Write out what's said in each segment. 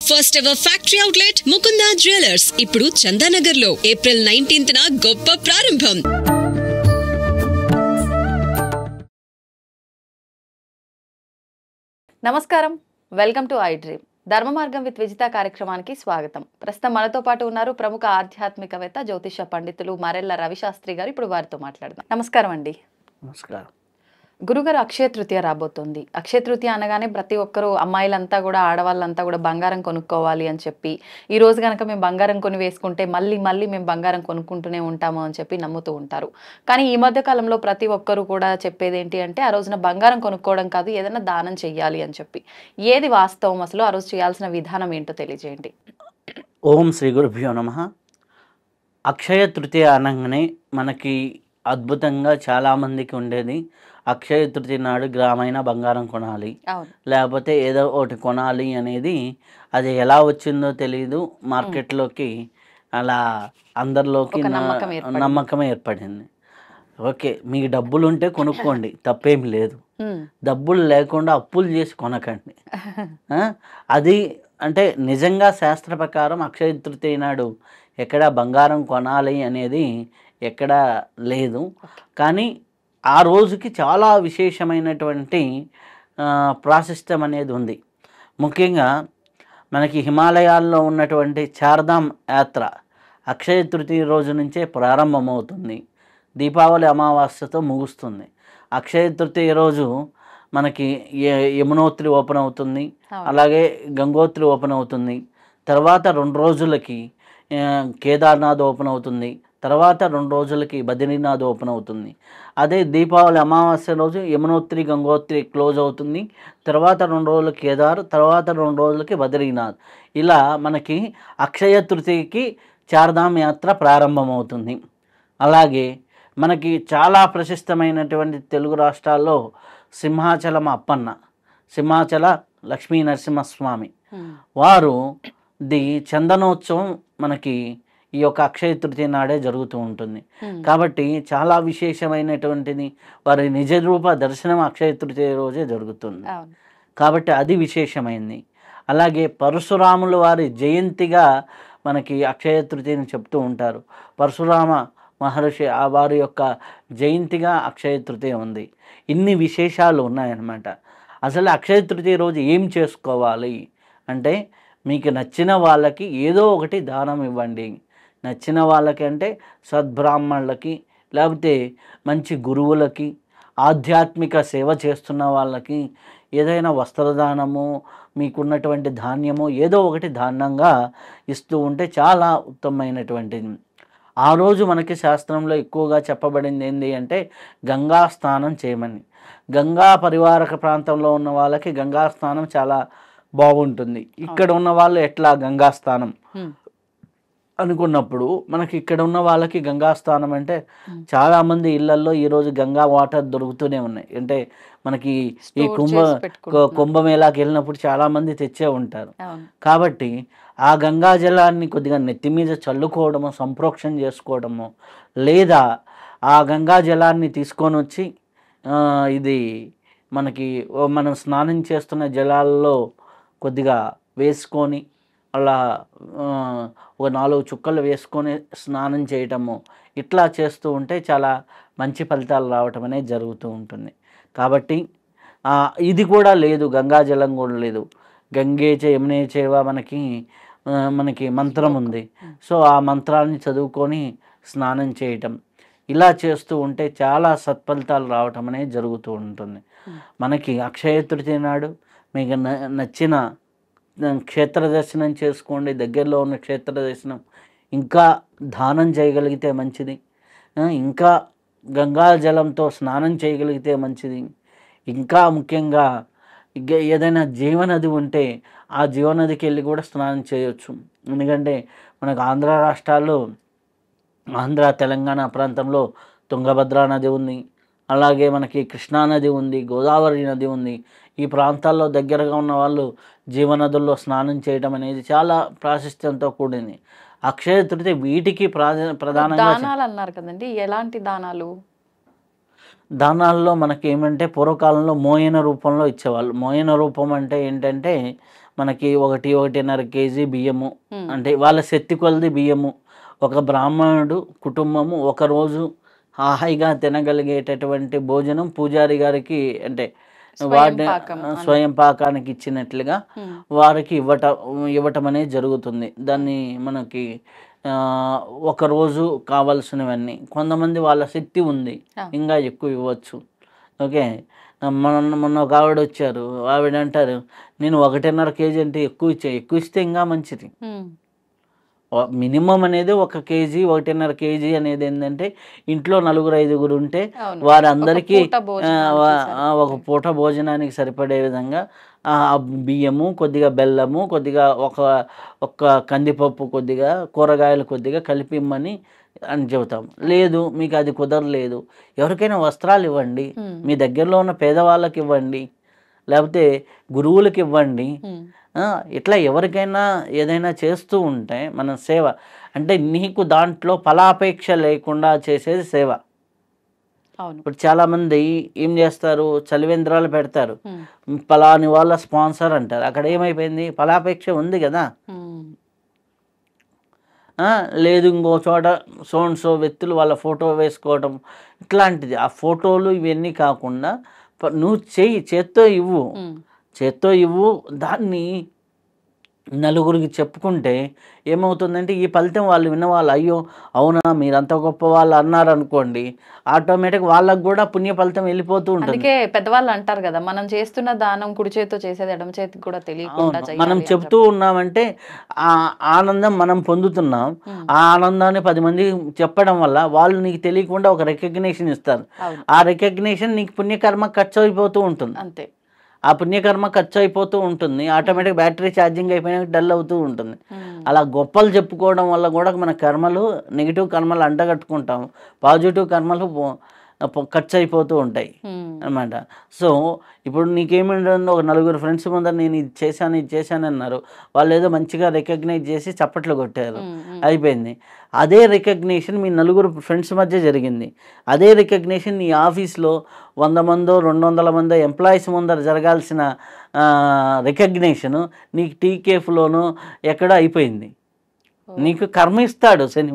First ever factory outlet Mukunda jewellers ఇప్పుడు చందానగర్ లో April 19th గొప్ప ప్రారంభం. నమస్కారం, వెల్కమ్ టు ఐ డ్రీమ్. ధర్మ మార్గం విత్ విజిత కార్యక్రమానికి స్వాగతం. ప్రస్తుతం మనతో పాటు ఉన్నారు ప్రముఖ ఆధ్యాత్మికవేత్త జ్యోతిష పండితులు మరెల్ల రవిశాస్త్రి గారు. ఇప్పుడు వారితో మాట్లాడదాం. నమస్కారం అండి. నమస్కారం గురుగారు, అక్షయ తృతీయ రాబోతోంది. అక్షయ తృతీయ అనగానే ప్రతి ఒక్కరు, అమ్మాయిలంతా కూడా, ఆడవాళ్ళంతా కూడా బంగారం కొనుక్కోవాలి అని చెప్పి, ఈ రోజు కనుక మేము బంగారం కొని వేసుకుంటే మళ్ళీ మేము బంగారం కొనుక్కుంటూనే ఉంటాము అని చెప్పి నమ్ముతూ ఉంటారు. కానీ ఈ మధ్య కాలంలో ప్రతి ఒక్కరు కూడా చెప్పేది ఏంటి అంటే, ఆ రోజున బంగారం కొనుక్కోవడం కాదు, ఏదైనా దానం చెయ్యాలి అని చెప్పి. ఏది వాస్తవం? అసలు ఆ రోజు చేయాల్సిన విధానం ఏంటో తెలియజేయండి. ఓం శ్రీ గురుభ్యో నమః. అక్షయ తృతీయ అనగానే మనకి అద్భుతంగా చాలామందికి ఉండేది, అక్షయ తృతీయ నాడు గ్రామైన బంగారం కొనాలి, లేకపోతే ఏదో ఒకటి కొనాలి అనేది. అది ఎలా వచ్చిందో తెలియదు, మార్కెట్లోకి అలా అందరిలోకి నమ్మకం ఏర్పడింది. ఓకే, మీకు డబ్బులు ఉంటే కొనుక్కోండి, తప్పేమి లేదు. డబ్బులు లేకుండా అప్పులు చేసి కొనకండి. అది అంటే నిజంగా శాస్త్ర ప్రకారం అక్షయ తృతీయ నాడు ఎక్కడ బంగారం కొనాలి అనేది ఎక్కడా లేదు. కానీ ఆ రోజుకి చాలా విశేషమైనటువంటి ప్రాశస్త్యం అనేది ఉంది. ముఖ్యంగా మనకి హిమాలయాల్లో ఉన్నటువంటి చార్ధామ్ యాత్ర అక్షయ తృతీయ రోజు నుంచే ప్రారంభమవుతుంది, దీపావళి అమావాస్యతో ముగుస్తుంది. అక్షయ తృతీయ రోజు మనకి యమునోత్రి ఓపెన్ అవుతుంది, అలాగే గంగోత్రి ఓపెన్ అవుతుంది. తర్వాత 2 రోజులకి కేదార్నాథ్ ఓపెన్ అవుతుంది, తర్వాత 2 రోజులకి బద్రీనాథ్ ఓపెన్ అవుతుంది. అదే దీపావళి అమావాస్య రోజు యమునోత్రి గంగోత్రి క్లోజ్ అవుతుంది, తర్వాత 2 రోజులు కేదార్, తర్వాత 2 రోజులకి బద్రీనాథ్. ఇలా మనకి అక్షయ తృతీయకి చార్ధామ్ యాత్ర ప్రారంభమవుతుంది. అలాగే మనకి చాలా ప్రశస్తమైనటువంటి తెలుగు రాష్ట్రాల్లో సింహాచలం అప్పన్న, సింహాచల లక్ష్మీ నరసింహస్వామి వారు చందనోత్సవం మనకి ఈ యొక్క అక్షయ తృతీయ నాడే జరుగుతూ ఉంటుంది. కాబట్టి చాలా విశేషమైనటువంటిది, వారి నిజ రూప దర్శనం అక్షయ తృతీయ రోజే జరుగుతుంది. కాబట్టి అది విశేషమైంది. అలాగే పరశురాముల వారి జయంతిగా మనకి అక్షయ తృతీయని చెప్తూ ఉంటారు. పరశురామ మహర్షి ఆ వారి యొక్క జయంతిగా అక్షయ తృతీయ ఉంది. ఇన్ని విశేషాలు ఉన్నాయన్నమాట. అసలు అక్షయ తృతీయ రోజు ఏం చేసుకోవాలి అంటే, మీకు నచ్చిన వాళ్ళకి ఏదో ఒకటి దానం ఇవ్వండి. నచ్చిన వాళ్ళకి అంటే సద్బ్రాహ్మణులకి, లేకపోతే మంచి గురువులకి, ఆధ్యాత్మిక సేవ చేస్తున్న వాళ్ళకి ఏదైనా వస్త్రదానము, మీకున్నటువంటి ధాన్యము ఏదో ఒకటి దానంగా ఇస్తూ ఉంటే చాలా ఉత్తమమైనటువంటిది. ఆ రోజు మనకి శాస్త్రంలో ఎక్కువగా చెప్పబడింది ఏంటి అంటే, గంగా స్నానం చేయమని. గంగా పరివారక ప్రాంతంలో ఉన్న వాళ్ళకి గంగా స్నానం చాలా బాగుంటుంది. ఇక్కడ ఉన్న వాళ్ళు ఎట్లా గంగా స్నానం అనుకున్నప్పుడు, మనకి ఇక్కడ ఉన్న వాళ్ళకి గంగా స్నానం అంటే చాలామంది ఇళ్లల్లో ఈరోజు గంగా వాటర్ దొరుకుతూనే ఉన్నాయి. అంటే మనకి ఈ కుంభమేళాకి వెళ్ళినప్పుడు చాలామంది తెచ్చే ఉంటారు. కాబట్టి ఆ గంగా జలాన్ని కొద్దిగా నెత్తి మీద చల్లుకోవడము, సంప్రోక్షణ చేసుకోవడము, లేదా ఆ గంగా జలాన్ని తీసుకొని వచ్చి ఇది మనకి మనం స్నానం చేస్తున్న జలాల్లో కొద్దిగా వేసుకొని, అలా ఒక 4 చుక్కలు వేసుకొని స్నానం చేయటము, ఇట్లా చేస్తూ ఉంటే చాలా మంచి ఫలితాలు రావటం అనేది జరుగుతూ ఉంటుంది. కాబట్టి ఇది కూడా లేదు, గంగాజలం కూడా లేదు. గంగే చ యమునే చేవ మనకి మంత్రం ఉంది. సో ఆ మంత్రాన్ని చదువుకొని స్నానం చేయటం, ఇలా చేస్తూ ఉంటే చాలా సత్ఫలితాలు రావటం అనేది జరుగుతూ ఉంటుంది. మనకి అక్షయ తృతీయ నాడు మీకు నచ్చిన క్షేత్ర దర్శనం చేసుకోండి, దగ్గరలో ఉన్న క్షేత్ర దర్శనం. ఇంకా దానం చేయగలిగితే మంచిది, ఇంకా గంగా జలంతో స్నానం చేయగలిగితే మంచిది. ఇంకా ముఖ్యంగా ఏదైనా జీవనది ఉంటే ఆ జీవనదికి వెళ్ళి కూడా స్నానం చేయొచ్చు. ఎందుకంటే మనకు ఆంధ్ర రాష్ట్రాల్లో, ఆంధ్ర తెలంగాణ ప్రాంతంలో తుంగభద్ర నది ఉంది, అలాగే మనకి కృష్ణానది ఉంది, గోదావరి నది ఉంది. ఈ ప్రాంతాల్లో దగ్గరగా ఉన్న వాళ్ళు జీవనదుల్లో స్నానం చేయడం అనేది చాలా ప్రాశస్త్యంతో కూడింది. అక్షయ తృతీయ వీటికి ప్రధానంగా దానాలు అన్నారు కదండి, ఎలాంటి దానాలు? దానాల్లో మనకి ఏమంటే పూర్వకాలంలో మోయన రూపంలో ఇచ్చేవాళ్ళు. మోయన రూపం అంటే ఏంటంటే మనకి 1.5 కేజీ బియ్యము, అంటే వాళ్ళ శక్తి కొలది బియ్యము, ఒక బ్రాహ్మణుడు కుటుంబము ఒకరోజు హాయిగా తినగలిగేటటువంటి భోజనం పూజారి గారికి, అంటే వాటి స్వయం పాకానికి ఇచ్చినట్లుగా వారికి ఇవ్వటం అనేది జరుగుతుంది. దాన్ని మనకి ఒకరోజు కావాల్సినవన్నీ, కొంతమంది వాళ్ళ శక్తి ఉంది ఇంకా ఎక్కువ ఇవ్వచ్చు. ఓకే, మొన్న ఒక ఆవిడ వచ్చారు, ఆవిడ అంటారు నేను 1.5 కేజీ అంటే ఎక్కువ ఇస్తే ఇంకా మంచిది. మినిమం అనేది 1 కేజీ 1.5 కేజీ అనేది ఏంటంటే ఇంట్లో 4-5 ఉంటే వారందరికీ ఒక పూట భోజనానికి సరిపడే విధంగా బియ్యము, కొద్దిగా బెల్లము, కొద్దిగా ఒక కందిపప్పు, కొద్దిగా కూరగాయలు కొద్దిగా కలిపి ఇమ్మని అని చెబుతాం. లేదు మీకు అది కుదరలేదు, ఎవరికైనా వస్త్రాలు ఇవ్వండి, మీ దగ్గరలో ఉన్న పేదవాళ్ళకి ఇవ్వండి, లేకపోతే గురువులకి ఇవ్వండి. ఇట్లా ఎవరికైనా ఏదైనా చేస్తూ ఉంటే మన సేవ అంటే నీకు దాంట్లో ఫలాపేక్ష లేకుండా చేసేది సేవ. ఇప్పుడు చాలామంది ఏం చేస్తారు, చలివేంద్రాలు పెడతారు, ఫలాని వాళ్ళ స్పాన్సర్ అంటారు. అక్కడ ఏమైపోయింది, ఫలాపేక్ష ఉంది కదా. లేదు ఇంకో చోట సో వ్యక్తులు వాళ్ళ ఫోటో వేసుకోవడం ఇట్లాంటిది. ఆ ఫోటోలు ఇవన్నీ కాకుండా నువ్వు చేత్తో ఇవ్వు దాన్ని నలుగురికి చెప్పుకుంటే ఏమవుతుందంటే ఈ ఫలితం వాళ్ళు విన్నవాళ్ళు అయ్యో అవునా మీరంత గొప్ప వాళ్ళు అన్నారు అనుకోండి, ఆటోమేటిక్ వాళ్ళకు కూడా పుణ్య ఫలితం వెళ్ళిపోతూ ఉంటుంది. అందుకే పెద్దవాళ్ళు అంటారు కదా, మనం చేస్తున్న దానం కుడి చేతితో చేసేది ఎడమ చేతికి కూడా తెలియకుండా మనం చెప్తూ ఉన్నామంటే ఆ ఆనందం మనం పొందుతున్నాం. ఆ ఆనందాన్ని 10 మంది చెప్పడం వల్ల వాళ్ళు నీకు తెలియకుండా ఒక రికగ్నిషన్ ఇస్తారు. ఆ రికగ్నిషన్ నీకు పుణ్యకర్మ ఖర్చు అయిపోతూ ఉంటుంది. అంతే, ఆ పుణ్యకర్మ ఖర్చు అయిపోతూ ఉంటుంది, ఆటోమేటిక్ బ్యాటరీ ఛార్జింగ్ అయిపోయినా డల్ అవుతూ ఉంటుంది. అలా గొప్పలు చెప్పుకోవడం వల్ల కూడా మన కర్మలు, నెగిటివ్ కర్మలు అంటగట్టుకుంటాం, పాజిటివ్ కర్మలు ఖర్చు అయిపోతూ ఉంటాయి అన్నమాట. సో ఇప్పుడు నీకేమిటంటే ఒక 4 ఫ్రెండ్స్ ముందర నేను ఇది చేశాను అన్నారు, వాళ్ళు ఏదో మంచిగా రికగ్నైజ్ చేసి చప్పట్లు కొట్టారు, అయిపోయింది. అదే రికగ్నిషన్ మీ 4 ఫ్రెండ్స్ మధ్య జరిగింది. అదే రికగ్నిషన్ నీ ఆఫీస్లో 100 మందో 200 మందో ఎంప్లాయీస్ ముందర జరగాల్సిన రికగ్నిషను నీకు టీకేఫ్లోనో ఎక్కడో అయిపోయింది. నీకు కర్మ ఇస్తాడు శని,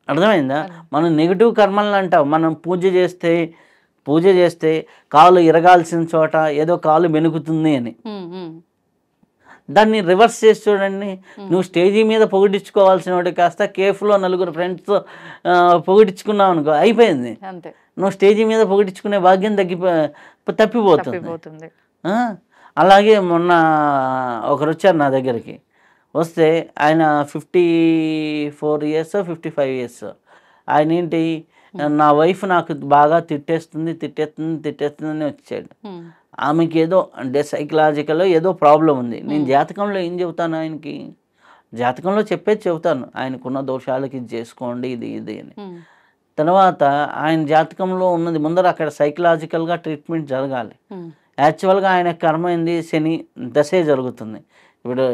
అర్థమైందా. మనం నెగిటివ్ కర్మలను అంటాం. మనం పూజ చేస్తే కాలు ఇరగాల్సిన చోట ఏదో కాలు మెనుకుతుంది అని, దాన్ని రివర్స్ చేసి చూడండి. నువ్వు స్టేజీ మీద పొగిడించుకోవాల్సిన వాటి కాస్త కేఫ్లో 4 ఫ్రెండ్స్తో పొగిడించుకున్నావు అనుకో, అయిపోయింది. నువ్వు స్టేజీ మీద పొగిడించుకునే భాగ్యం తప్పిపోతుంది. అలాగే మొన్న ఒకరు వచ్చారు నా దగ్గరికి, వస్తే ఆయన 54 ఇయర్స్ 55 ఇయర్స్. ఆయన ఏంటి, నా వైఫ్ నాకు బాగా తిట్టేస్తుంది అని వచ్చాడు. ఆమెకి ఏదో అంటే సైకలాజికల్లో ఏదో ప్రాబ్లం ఉంది. నేను జాతకంలో ఏం చెబుతాను, ఆయనకి జాతకంలో చెబుతాను ఆయనకున్న దోషాలకి ఇది చేసుకోండి ఇది అని. తర్వాత ఆయన జాతకంలో ఉన్నది ముందర అక్కడ సైకలాజికల్గా ట్రీట్మెంట్ జరగాలి. యాక్చువల్గా ఆయన కర్మ ఏంది, శని దశే జరుగుతుంది. ఇప్పుడు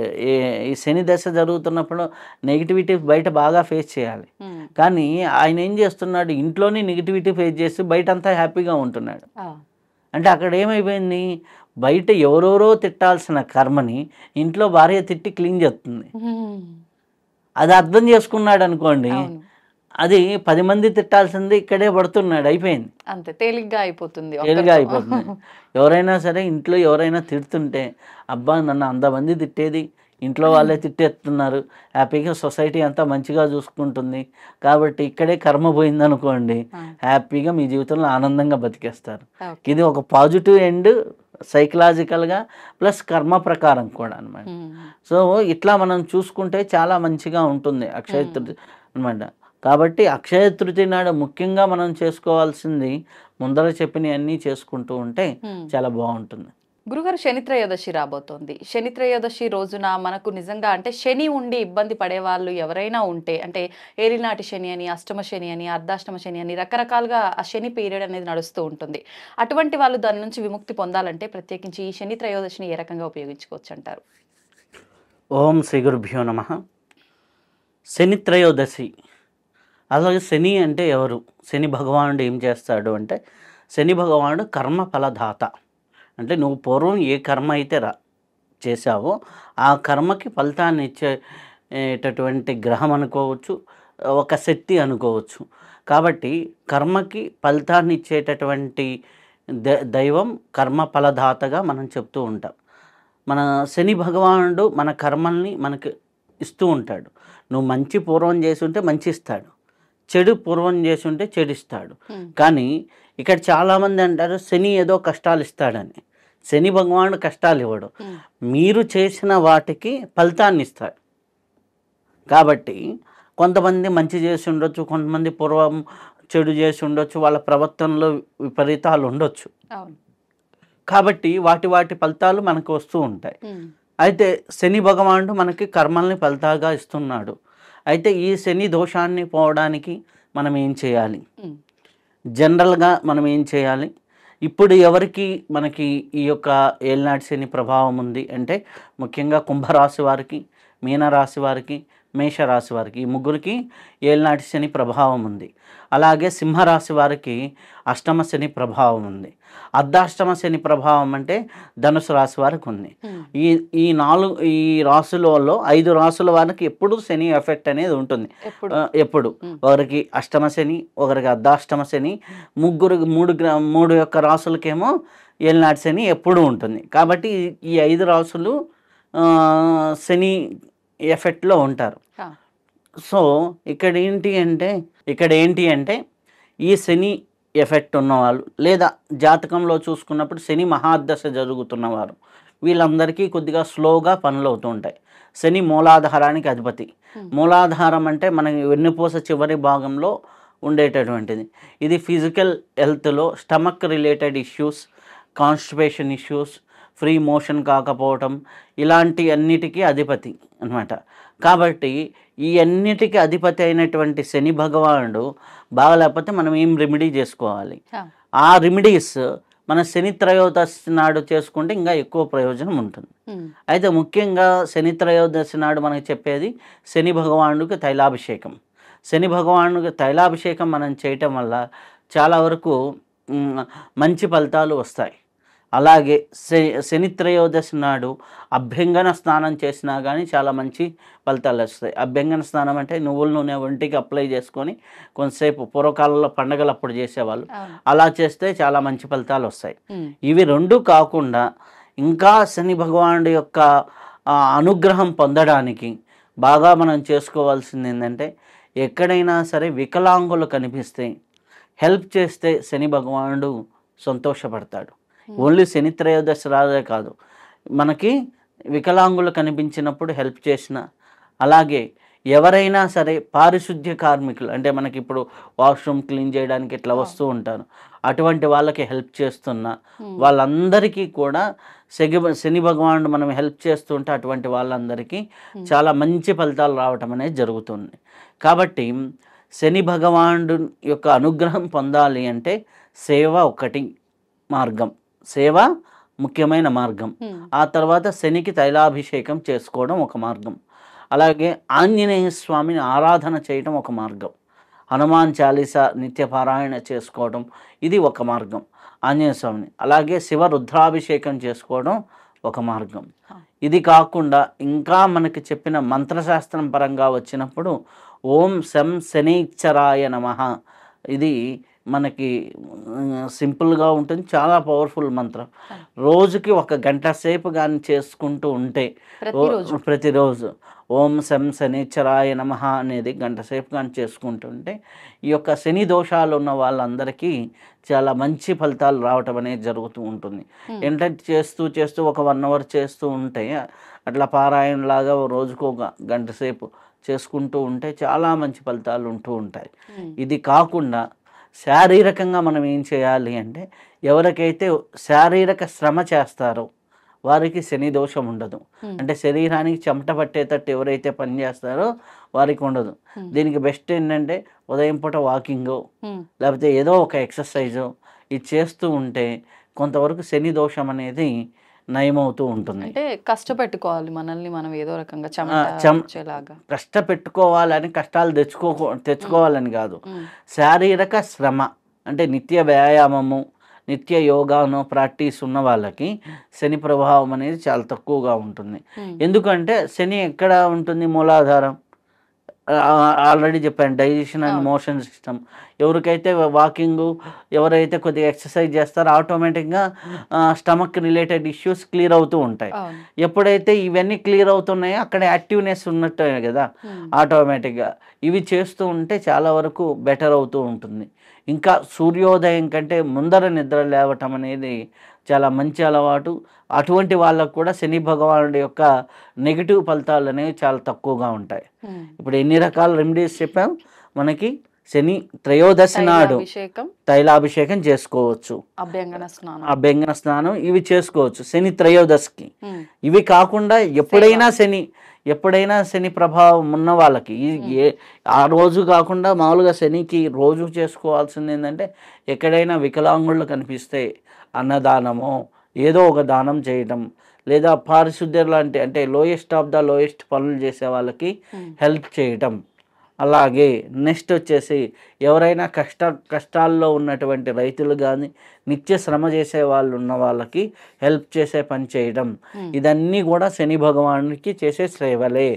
ఈ శని దశ జరుగుతున్నప్పుడు నెగిటివిటీ బయట బాగా ఫేస్ చేయాలి. కానీ ఆయన ఏం చేస్తున్నాడు, ఇంట్లోనే నెగిటివిటీ ఫేస్ చేసి బయట అంతా హ్యాపీగా ఉంటున్నాడు. అంటే అక్కడ ఏమైపోయింది, బయట ఎవరెవరో తిట్టాల్సిన కర్మని ఇంట్లో భార్య తిట్టి క్లీన్ చేస్తుంది. అది అర్థం చేసుకున్నాడు అనుకోండి, అది 10 మంది తిట్టాల్సింది ఇక్కడే పడుతున్నాడు, అయిపోయింది. అంతే తేలిగ్గా అయిపోతుంది. ఎవరైనా సరే ఇంట్లో ఎవరైనా తిడుతుంటే, అబ్బా నన్ను 100 మంది తిట్టేది ఇంట్లో వాళ్ళే తిట్టేస్తున్నారు, హ్యాపీగా సొసైటీ అంతా మంచిగా చూసుకుంటుంది, కాబట్టి ఇక్కడే కర్మ పోయిందనుకోండి, హ్యాపీగా మీ జీవితంలో ఆనందంగా బతికేస్తారు. ఇది ఒక పాజిటివ్ ఎండ్ సైకలాజికల్గా ప్లస్ కర్మ ప్రకారం కూడా అనమాట. సో ఇట్లా మనం చూసుకుంటే చాలా మంచిగా ఉంటుంది అక్షయ తృతీయ అనమాట. కాబట్టి అక్షయ తృతీయ నాడు ముఖ్యంగా మనం చేసుకోవాల్సింది ముందర చెప్పినవన్నీ చేసుకుంటూ ఉంటే చాలా బాగుంటుంది. గురుగారు, శని త్రయోదశి రాబోతోంది. శని త్రయోదశి రోజున మనకు నిజంగా అంటే శని ఉండి ఇబ్బంది పడే వాళ్ళు ఎవరైనా ఉంటే, అంటే ఏలినాటి శని అని, అష్టమ శని అని, అర్ధాష్టమ శని అని రకరకాలుగా ఆ శని పీరియడ్ అనేది నడుస్తూ ఉంటుంది. అటువంటి వాళ్ళు దాని నుంచి విముక్తి పొందాలంటే ప్రత్యేకించి ఈ శని త్రయోదశిని ఏ రకంగా ఉపయోగించుకోవచ్చు అంటారు? ఓం శ్రీ గురుభ్యో నమః. శని త్రయోదశి అలాగే శని అంటే ఎవరు? శని భగవానుడు ఏం చేస్తాడు అంటే, శని భగవానుడు కర్మ ఫలదాత. అంటే నువ్వు పూర్వం ఏ కర్మ అయితే చేశావో ఆ కర్మకి ఫలితాన్ని ఇచ్చేటటువంటి గ్రహం అనుకోవచ్చు, ఒక శక్తి అనుకోవచ్చు. కాబట్టి కర్మకి ఫలితాన్ని ఇచ్చేటటువంటి దైవం కర్మ ఫలదాతగా మనం చెప్తూ ఉంటాం. మన శని భగవానుడు మన కర్మల్ని మనకు ఇస్తూ ఉంటాడు. నువ్వు మంచి పూర్వం చేసి ఉంటే మంచి ఇస్తాడు, చెడు పూర్వం చేసి ఉంటే చెడు ఇస్తాడు. కానీ ఇక్కడ చాలామంది అంటారు శని ఏదో కష్టాలు ఇస్తాడని. శని భగవానుడు కష్టాలు ఇవ్వడు, మీరు చేసిన వాటికి ఫలితాన్ని ఇస్తాడు. కాబట్టి కొంతమంది మంచి చేసి ఉండొచ్చు, కొంతమంది పూర్వం చెడు చేసి ఉండొచ్చు, వాళ్ళ ప్రవర్తనలో విపరీతాలు ఉండొచ్చు. కాబట్టి వాటి ఫలితాలు మనకు వస్తూ ఉంటాయి. అయితే శని భగవానుడు మనకి కర్మల్ని ఫలితాలుగా ఇస్తున్నాడు. అయితే ఈ శని దోషాన్ని పోవడానికి మనం ఏం చేయాలి? జనరల్గా మనం ఏం చేయాలి? ఇప్పుడు ఎవరికి మనకి ఈ యొక్క ఏలినాటి శని ప్రభావం ఉంది అంటే ముఖ్యంగా కుంభరాశి వారికి, మీనరాశి వారికి, మేషరాశి వారికి, ఈ ముగ్గురికి ఏలినాటి శని ప్రభావం ఉంది. అలాగే సింహరాశి వారికి అష్టమ శని ప్రభావం ఉంది. అర్ధాష్టమ శని ప్రభావం అంటే ధనుసు రాశి వారికి ఉంది. ఈ రాశులలో 5 రాశుల వారికి ఎప్పుడు శని ఎఫెక్ట్ అనేది ఉంటుంది. ఎప్పుడు ఒకరికి అష్టమ శని, ఒకరికి అర్ధాష్టమ శని, మూడు యొక్క రాశులకేమో ఏలినాటి శని ఎప్పుడు ఉంటుంది. కాబట్టి ఈ 5 రాశులు శని ఎఫెక్ట్లో ఉంటారు. సో ఇక్కడ ఏంటి అంటే ఈ శని ఎఫెక్ట్ ఉన్నవాళ్ళు లేదా జాతకంలో చూసుకున్నప్పుడు శని మహాదశ జరుగుతున్నవారు వీళ్ళందరికీ కొద్దిగా స్లోగా పనులు అవుతూ ఉంటాయి. శని మూలాధారానికి అధిపతి. మూలాధారం అంటే మన వెన్నుపూస చివరి భాగంలో ఉండేటటువంటిది. ఇది ఫిజికల్ హెల్త్లో stomach related issues, constipation issues, free motion కాకపోవటం, ఇలాంటి అన్నిటికీ అధిపతి అన్నమాట. కాబట్టి ఈ అన్నిటికీ అధిపతి అయినటువంటి శని భగవానుడు బాగలేకపోతే మనం ఏం రెమెడీ చేసుకోవాలి? ఆ రెమెడీస్ మన శని త్రయోదశి నాడు చేసుకుంటే ఇంకా ఎక్కువ ప్రయోజనం ఉంటుంది. అయితే ముఖ్యంగా శని త్రయోదశి నాడు మనకు చెప్పేది శని భగవానుడికి తైలాభిషేకం. శని భగవానుడికి తైలాభిషేకం మనం చేయటం వల్ల చాలా వరకు మంచి ఫలితాలు వస్తాయి. అలాగే శని త్రయోదశి నాడు అభ్యంగన స్నానం చేసినా కానీ చాలా మంచి ఫలితాలు వస్తాయి. అభ్యంగన స్నానం అంటే నువ్వుల నూనె ఒంటికి అప్లై చేసుకొని కొంతసేపు పూర్వకాలంలో పండగలు అప్పుడు చేసేవాళ్ళు, అలా చేస్తే చాలా మంచి ఫలితాలు వస్తాయి. ఇవి 2 కాకుండా ఇంకా శని భగవానుడి యొక్క అనుగ్రహం పొందడానికి బాగా మనం చేసుకోవాల్సింది ఏంటంటే, ఎక్కడైనా సరే వికలాంగులు కనిపిస్తే హెల్ప్ చేస్తే శని భగవానుడు సంతోషపడతాడు. ఓన్లీ శని త్రయోదశి రాదే కాదు, మనకి వికలాంగులు కనిపించినప్పుడు హెల్ప్ చేసిన, అలాగే ఎవరైనా సరే పారిశుద్ధ్య కార్మికులు అంటే మనకి ఇప్పుడు వాష్రూమ్ క్లీన్ చేయడానికి ఇట్లా వస్తూ ఉంటారు, అటువంటి వాళ్ళకి హెల్ప్ చేస్తున్న వాళ్ళందరికీ కూడా శని భగవానుడు మనం హెల్ప్ చేస్తుంటే అటువంటి వాళ్ళందరికీ చాలా మంచి ఫలితాలు రావటం అనేది జరుగుతుంది. కాబట్టి శని భగవానుడు యొక్క అనుగ్రహం పొందాలి అంటే సేవ ఒకటి మార్గం, సేవ ముఖ్యమైన మార్గం. ఆ తర్వాత శనికి తైలాభిషేకం చేసుకోవడం ఒక మార్గం. అలాగే ఆంజనేయ స్వామిని ఆరాధన చేయడం ఒక మార్గం. హనుమాన్ చాలీసా నిత్యపారాయణ చేసుకోవడం ఇది ఒక మార్గం ఆంజనేయ స్వామిని. అలాగే శివ రుద్రాభిషేకం చేసుకోవడం ఒక మార్గం. ఇది కాకుండా ఇంకా మనకి చెప్పిన మంత్రశాస్త్రం పరంగా వచ్చినప్పుడు ఓం శం శనైశ్చరాయ నమః, ఇది మనకి సింపుల్గా ఉంటుంది, చాలా పవర్ఫుల్ మంత్రం. రోజుకి 1 గంట సేపు కానీ చేసుకుంటూ ఉంటే ప్రతిరోజు ఓం శం శనైశ్చరాయ నమః అనేది 1 గంట సేపు కానీ చేసుకుంటుంటే ఈ యొక్క శని దోషాలు ఉన్న వాళ్ళందరికీ చాలా మంచి ఫలితాలు రావటం అనేది జరుగుతూ ఉంటుంది. ఏంటంటే చేస్తూ ఒక 1 అవర్ చేస్తూ ఉంటే అట్లా పారాయణలాగా రోజుకు 1 గంట సేపు చేసుకుంటూ ఉంటే చాలా మంచి ఫలితాలు ఉంటూ ఉంటాయి. ఇది కాకుండా శారీరకంగా మనం ఏం చేయాలి అంటే, ఎవరికైతే శారీరక శ్రమ చేస్తారో వారికి శని దోషం ఉండదు. అంటే శరీరానికి చెమట పట్టేటట్టు ఎవరైతే పని చేస్తారో వారికి ఉండదు. దీనికి బెస్ట్ ఏంటంటే ఉదయం పూట వాకింగో లేకపోతే ఏదో ఒక ఎక్సర్సైజో ఇది చేస్తూ ఉంటే కొంతవరకు శని దోషం అనేది నయమవుతూ ఉంటుంది. అంటే కష్టపెట్టుకోవాలి మనల్ని మనం ఏదో రకంగా వచ్చేలాగా. కష్టపెట్టుకోవాలని కష్టాలు తెచ్చుకోవాలని కాదు, శారీరక శ్రమ అంటే నిత్య వ్యాయామము, నిత్య యోగాను ప్రాక్టీస్ ఉన్న వాళ్ళకి శని ప్రభావం అనేది చాలా తక్కువగా ఉంటుంది. ఎందుకంటే శని ఎక్కడ ఉంటుంది? మూలాధారం. ఆల్రెడీ చెప్పాను, డైజెషన్ అండ్ మోషన్ సిస్టమ్. ఎవరికైతే వాకింగ్, ఎవరైతే కొద్దిగా ఎక్సర్సైజ్ చేస్తారో ఆటోమేటిక్గా స్టమక్ రిలేటెడ్ ఇష్యూస్ క్లియర్ అవుతూ ఉంటాయి. ఎప్పుడైతే ఇవన్నీ క్లియర్ అవుతున్నాయో అక్కడ యాక్టివ్నెస్ ఉన్నట్టే కదా ఆటోమేటిక్గా. ఇవి చేస్తూ ఉంటే చాలా వరకు బెటర్ అవుతూ ఉంటుంది. ఇంకా సూర్యోదయం కంటే ముందర నిద్ర లేవటం అనేది చాలా మంచి అలవాటు. అటువంటి వాళ్ళకు కూడా శని భగవానుడి యొక్క నెగిటివ్ ఫలితాలు అనేవి చాలా తక్కువగా ఉంటాయి. ఇప్పుడు ఎన్ని రకాల రెమెడీస్ చెప్పాం. మనకి శని త్రయోదశి నాడు తైలాభిషేకం చేసుకోవచ్చు, అభ్యంగన స్నానం ఇవి చేసుకోవచ్చు శని త్రయోదశికి. ఇవి కాకుండా ఎప్పుడైనా శని ప్రభావం ఉన్న వాళ్ళకి ఆ రోజు కాకుండా మామూలుగా శనికి రోజు చేసుకోవాల్సింది ఏంటంటే, ఎక్కడైనా వికలాంగుళ్ళు కనిపిస్తే అన్నదానమో ఏదో ఒక దానం చేయటం, లేదా పారిశుద్ధ్యం లాంటి అంటే లోయెస్ట్ ఆఫ్ ద లోయెస్ట్ పనులు చేసే వాళ్ళకి హెల్ప్ చేయటం. అలాగే నెక్స్ట్ వచ్చేసి ఎవరైనా కష్టాల్లో ఉన్నటువంటి రైతులు కానీ నిత్య శ్రమ చేసే వాళ్ళు ఉన్న వాళ్ళకి హెల్ప్ చేసే పని చేయడం. ఇదన్నీ కూడా శని భగవానుడికి చేసే సేవలే,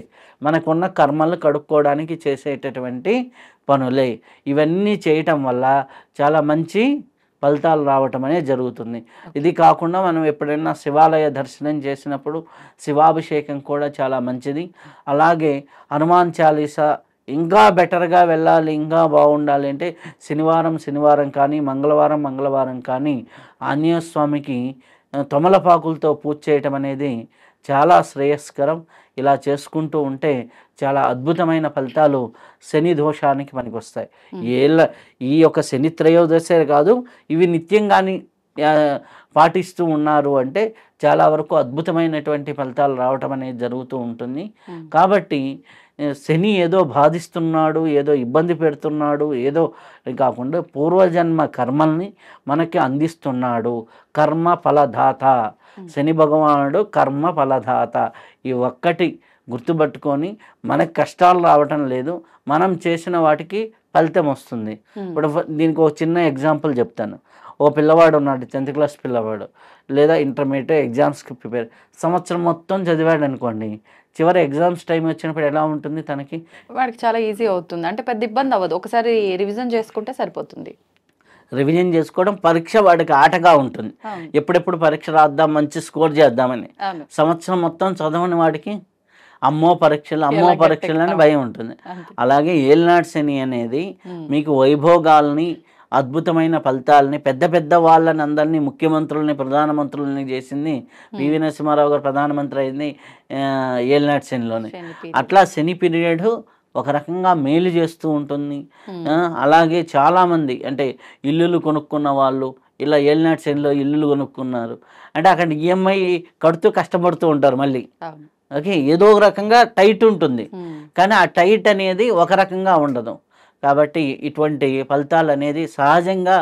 మనకున్న కర్మలు కడుక్కోవడానికి చేసేటటువంటి పనులే. ఇవన్నీ చేయటం వల్ల చాలా మంచి ఫలితాలు రావటం అనేది జరుగుతుంది. ఇది కాకుండా మనం ఎప్పుడైనా శివాలయ దర్శనం చేసినప్పుడు శివాభిషేకం కూడా చాలా మంచిది. అలాగే హనుమాన్ చాలీసా ఇంకా బెటర్గా వెళ్ళాలి, ఇంకా బాగుండాలి అంటే శనివారం కానీ మంగళవారం కానీ ఆంజనేయ స్వామికి తమలపాకులతో పూజ చేయటం అనేది చాలా శ్రేయస్కరం. ఇలా చేసుకుంటూ ఉంటే చాలా అద్భుతమైన ఫలితాలు శని దోషానికి మనకి వస్తాయి. ఈ యొక్క శని త్రయోదశే కాదు, ఇవి నిత్యంగాని పాటిస్తూ ఉన్నారు అంటే చాలా వరకు అద్భుతమైనటువంటి ఫలితాలు రావటం అనేది జరుగుతూ ఉంటుంది. కాబట్టి శని ఏదో బాధిస్తున్నాడు, ఏదో ఇబ్బంది పెడుతున్నాడు, ఏదో కాకుండా పూర్వజన్మ కర్మల్ని మనకి అందిస్తున్నాడు. కర్మ ఫలదాత శని భగవానుడు, కర్మ ఫలదాత. ఈ ఒక్కటి గుర్తుపట్టుకొని మనకు కష్టాలు రావటం లేదు, మనం చేసిన వాటికి ఫలితం వస్తుంది. ఇప్పుడు దీనికి ఒక చిన్న ఎగ్జాంపుల్ చెప్తాను. ఓ పిల్లవాడు ఉన్నాడు, 10th క్లాస్ పిల్లవాడు, లేదా ఇంటర్మీడియట్ ఎగ్జామ్స్కి ప్రిపేర్, సంవత్సరం మొత్తం చదివాడు అనుకోండి, చివరి ఎగ్జామ్స్ టైం వచ్చినప్పుడు ఎలా ఉంటుంది? వాడికి చాలా ఈజీ అవుతుంది, అంటే పెద్ద ఇబ్బంది అవ్వదు. ఒకసారి రివిజన్ చేసుకుంటే సరిపోతుంది. రివిజన్ చేసుకోవడం, పరీక్ష వాడికి ఆటగా ఉంటుంది. ఎప్పుడెప్పుడు పరీక్ష రాద్దాం, మంచి స్కోర్ చేద్దామని. సంవత్సరం మొత్తం చదవని వాడికి అమ్మో పరీక్షలు అని భయం ఉంటుంది. అలాగే ఏలినాటి శని అనేది మీకు వైభోగాల్ని, అద్భుతమైన ఫలితాలని, పెద్ద వాళ్ళని అందరినీ, ముఖ్యమంత్రులని, ప్రధానమంత్రులని చేసింది పివి నరసింహారావు గారు ప్రధానమంత్రి అయింది ఏలినాటి శనిలోనే. అట్లా శని పీరియడ్ ఒక రకంగా మేలు చేస్తూ ఉంటుంది. అలాగే చాలామంది అంటే ఇల్లులు కొనుక్కున్న వాళ్ళు ఇలా ఏలినాటి శనిలో ఇల్లులు కొనుక్కున్నారు అంటే అక్కడ ఈఎంఐ కడుతూ కష్టపడుతూ ఉంటారు మళ్ళీ. ఓకే, ఏదో ఒక రకంగా టైట్ ఉంటుంది, కానీ ఆ టైట్ అనేది ఒక రకంగా ఉండదు. కాబట్టి ఇటువంటి ఫలితాలు అనేది సహజంగా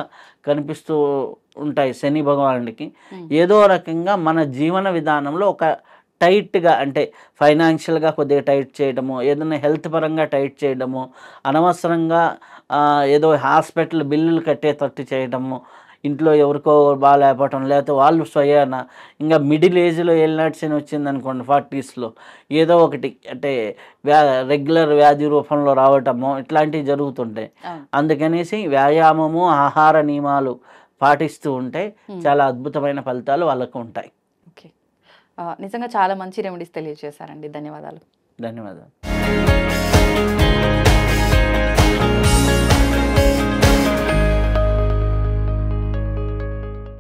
కనిపిస్తూ ఉంటాయి శని భగవానుడికి. ఏదో రకంగా మన జీవన విధానంలో ఒక టైట్గా అంటే ఫైనాన్షియల్గా కొద్దిగా టైట్ చేయడము, ఏదైనా హెల్త్ పరంగా టైట్ చేయడము, అనవసరంగా ఏదో హాస్పిటల్ బిల్లులు కట్టేటట్టు చేయడము, ఇంట్లో ఎవరికో బాగాలేకపోవటం, లేకపోతే వాళ్ళు స్వయాన ఇంకా మిడిల్ ఏజ్లో ఏలినాటి శని వచ్చిందనుకోండి 40sలో ఏదో ఒకటి అంటే రెగ్యులర్ వ్యాధి రూపంలో రావటము, ఇట్లాంటివి జరుగుతుంటాయి. అందుకనేసి వ్యాయామము, ఆహార నియమాలు పాటిస్తూ ఉంటే చాలా అద్భుతమైన ఫలితాలు వాళ్ళకు ఉంటాయి. ఓకే, నిజంగా చాలా మంచి రెమెడీస్ తెలియజేశారండి. ధన్యవాదాలు. ధన్యవాదాలు.